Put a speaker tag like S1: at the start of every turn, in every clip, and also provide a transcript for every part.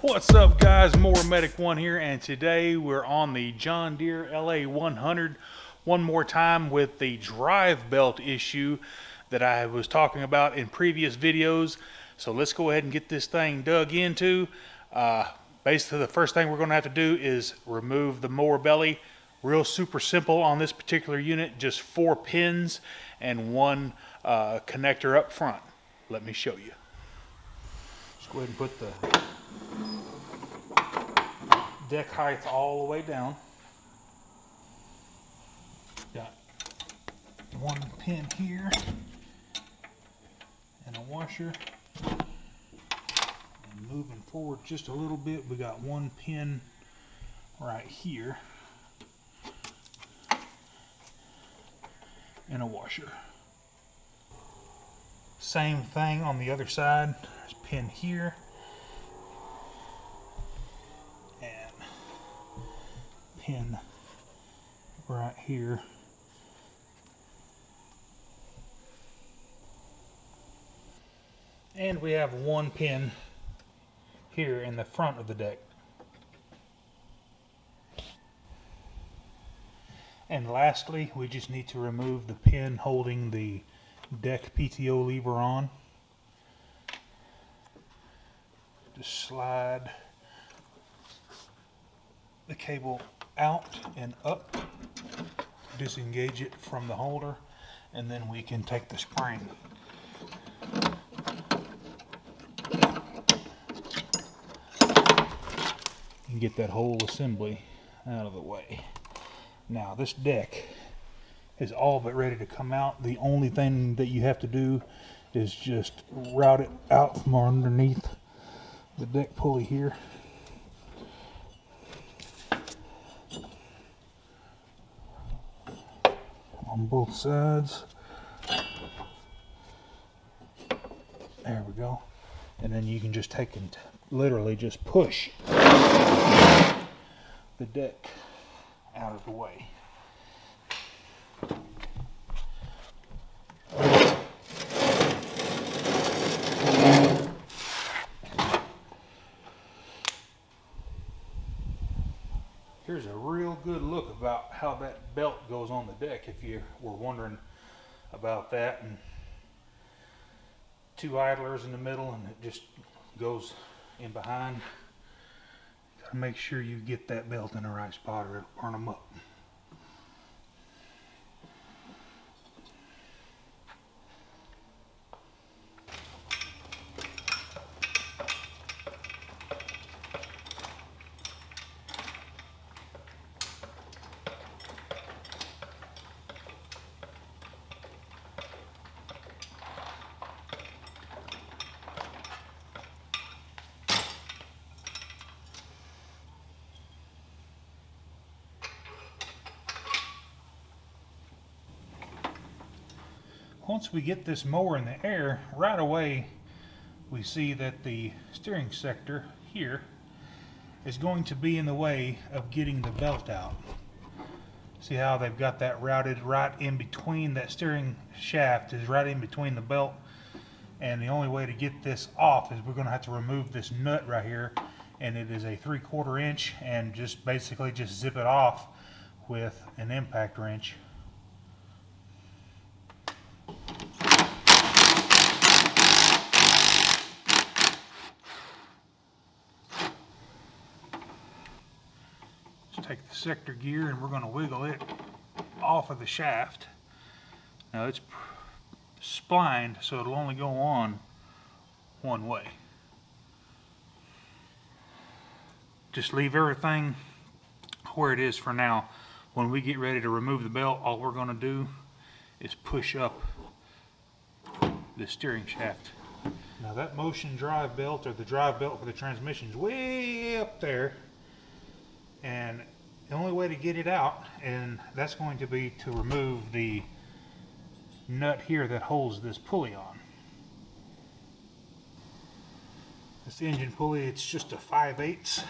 S1: What's up, guys? Mower Medic 1 here, and today we're on the John Deere LA 100 one more time with the drive belt issue that I was talking about in previous videos. So let's go ahead and get this thing dug into. Basically, the first thing we're going to have to do is remove the mower belly. Real super simple on this particular unit, just 4 pins and one connector up front. Let me show you. Just go ahead and put the deck height all the way down. Got one pin here and a washer. And moving forward just a little bit, we got one pin right here and a washer. Same thing on the other side. There's a pin here and pin right here. And we have one pin here in the front of the deck. And lastly, we just need to remove the pin holding the deck PTO lever on. Just slide the cable out and up, disengage it from the holder, and then we can take the spring. And get that whole assembly out of the way. Now this deck is all but ready to come out. The only thing that you have to do is just route it out from underneath the deck pulley here. On both sides. There we go. And then you can just take and literally just push the deck out of the way. Here's a real good look about how that belt goes on the deck, if you were wondering about that. And 2 idlers in the middle, and it just goes in behind. Gotta make sure you get that belt in the right spot or it'll burn them up. Once we get this mower in the air, right away we see that the steering sector here is going to be in the way of getting the belt out. See how they've got that routed right in between, that steering shaft is right in between the belt, and the only way to get this off is we're going to have to remove this nut right here, and it is a 3/4 inch, and just basically just zip it off with an impact wrench. Take the sector gear and we're going to wiggle it off of the shaft. Now it's splined, so it'll only go on one way. Just leave everything where it is for now. When we get ready to remove the belt, all we're going to do is push up the steering shaft. Now that motion drive belt, or the drive belt for the transmission, is way up there, and the only way to get it out, and that's going to be to remove the nut here that holds this pulley on. This engine pulley, it's just a 5/8.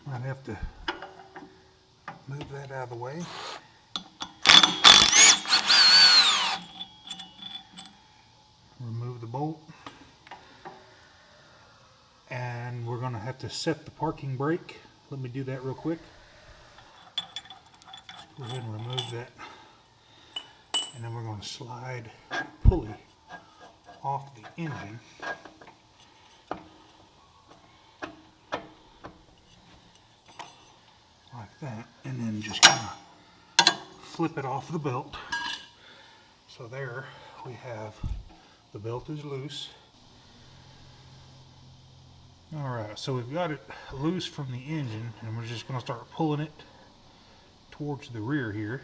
S1: Might have to move that out of the way. Remove the bolt. forgot to set the parking brake. Let me do that real quick. Let's go ahead and remove that. And then we're going to slide the pulley off the engine. Like that. And then just kind of flip it off the belt. So there we have, the belt is loose. Alright, so we've got it loose from the engine, and we're just going to start pulling it towards the rear here.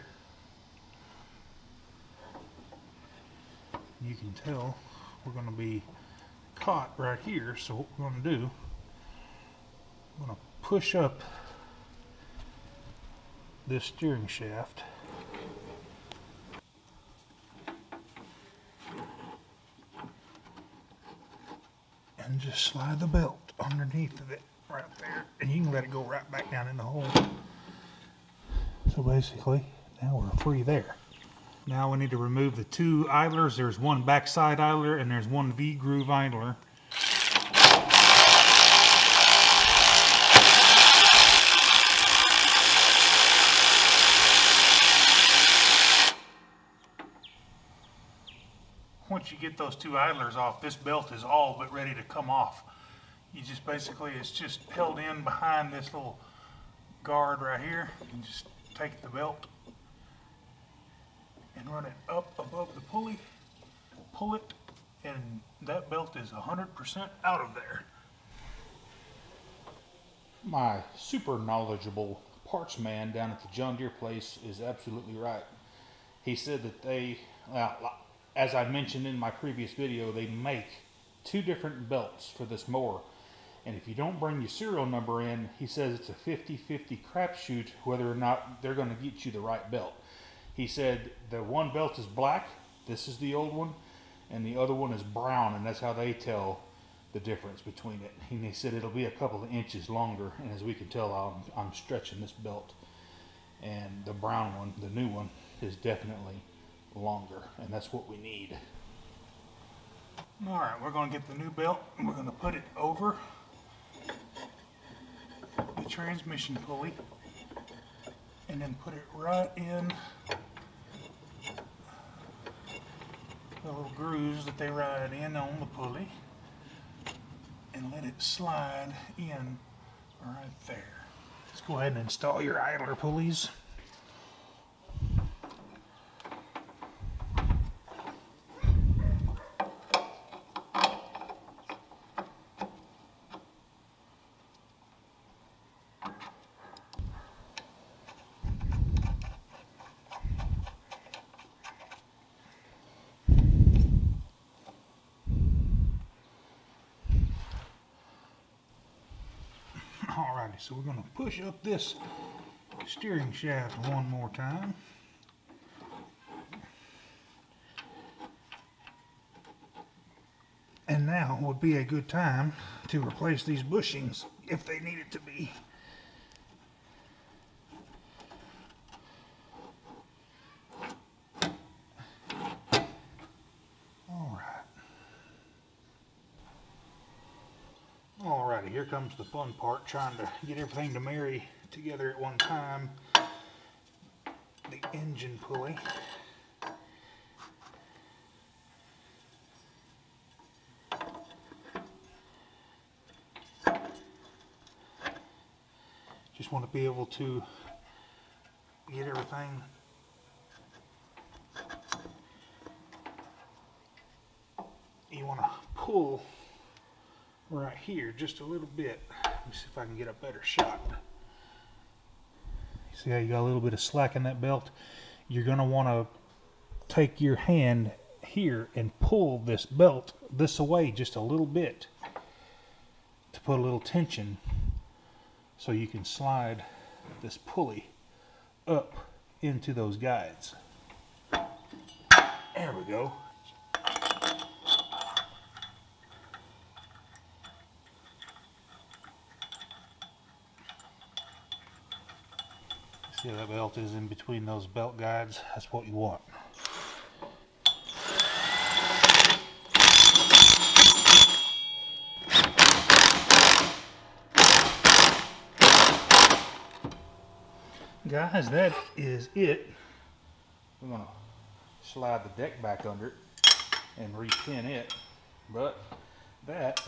S1: You can tell we're going to be caught right here, so what we're going to do, I'm going to push up this steering shaft and just slide the belt underneath of it right there, and you can let it go right back down in the hole. So basically now we're free there. Now we need to remove the two idlers. There's one backside idler and there's one V-groove idler. Once you get those two idlers off, this belt is all but ready to come off. You just basically, it's just held in behind this little guard right here. You just take the belt and run it up above the pulley, pull it, and that belt is 100% out of there. My super knowledgeable parts man down at the John Deere place is absolutely right. He said that they, as I mentioned in my previous video, they make two different belts for this mower. And if you don't bring your serial number in, he says it's a 50-50 crapshoot whether or not they're going to get you the right belt. He said the one belt is black, this is the old one, and the other one is brown, and that's how they tell the difference between it. And he said it'll be a couple of inches longer, and as we can tell, I'm stretching this belt. And the brown one, the new one, is definitely longer, and that's what we need. Alright, we're going to get the new belt, and we're going to put it over the transmission pulley, and then put it right in the little grooves that they ride in on the pulley, and let it slide in right there. Let's go ahead and install your idler pulleys. Alrighty, so we're going to push up this steering shaft one more time. And now would be a good time to replace these bushings if they needed to be. Alrighty, here comes the fun part, trying to get everything to marry together at one time. The engine pulley. Just want to be able to get everything you want to pull right here just a little bit. Let me see if I can get a better shot. See how you got a little bit of slack in that belt? You're going to want to take your hand here and pull this belt this away just a little bit to put a little tension so you can slide this pulley up into those guides. There we go. See how that belt is in between those belt guides? That's what you want. guys, that is it. I'm gonna slide the deck back under it and repin it, but that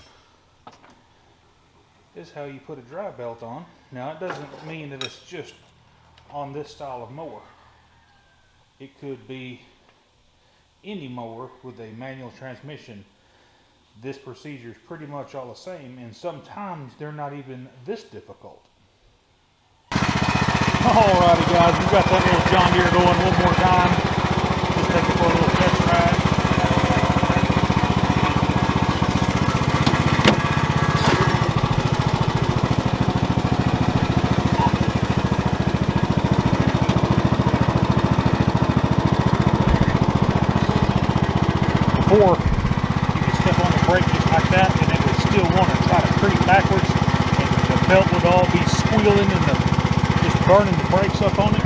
S1: is how you put a drive belt on. Now, it doesn't mean that it's just on this style of mower. It could be any mower with a manual transmission. This procedure is pretty much all the same, and sometimes they're not even this difficult. Alrighty guys, we've got that little John Deere going one more time. Just take it for a little test ride. Before, you could step on the brake just like that and it would still want to try to creep backwards, and the belt would all be squealing and just burning the brakes up on it.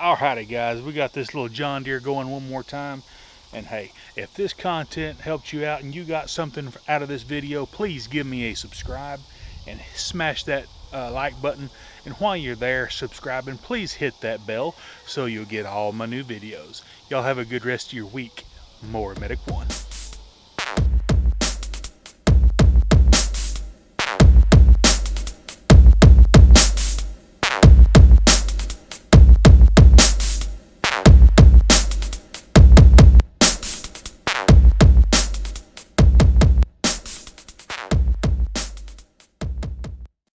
S1: Alrighty guys, we got this little John Deere going one more time. And hey, if this content helped you out and you got something out of this video, please give me a subscribe and smash that like button. And while you're there subscribing, please hit that bell so you'll get all my new videos. Y'all have a good rest of your week. Mower Medic 1.